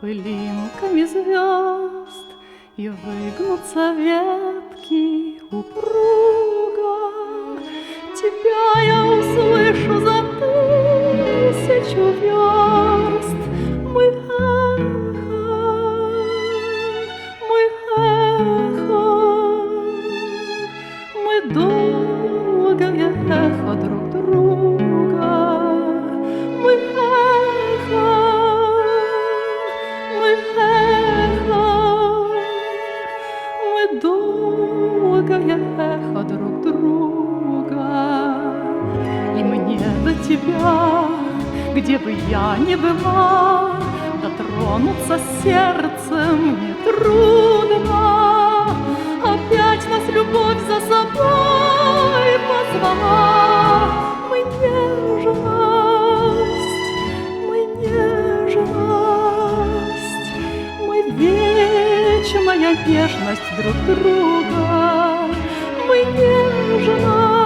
пылинками звезд, и выгнутся ветки упруго. Тебя я услышу за 1000 верст. Мы эхо, мы долгое эхо друг друга. Мы эхо, мы долгое эхо друг друга. И мне до тебя, где бы я ни была, дотронуться сердцем нетрудно. Опять нас любовь за собой позвала. Мы нежность, мы вечная нежность друг друга. Мы нежность,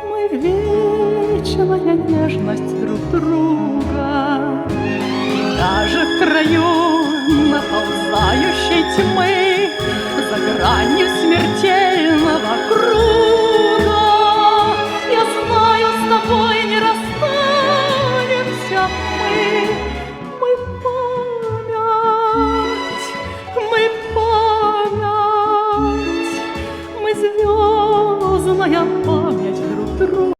мы вечная нежность друг друга. И даже в краю наползающей тьмы, за гранью смертельного круга,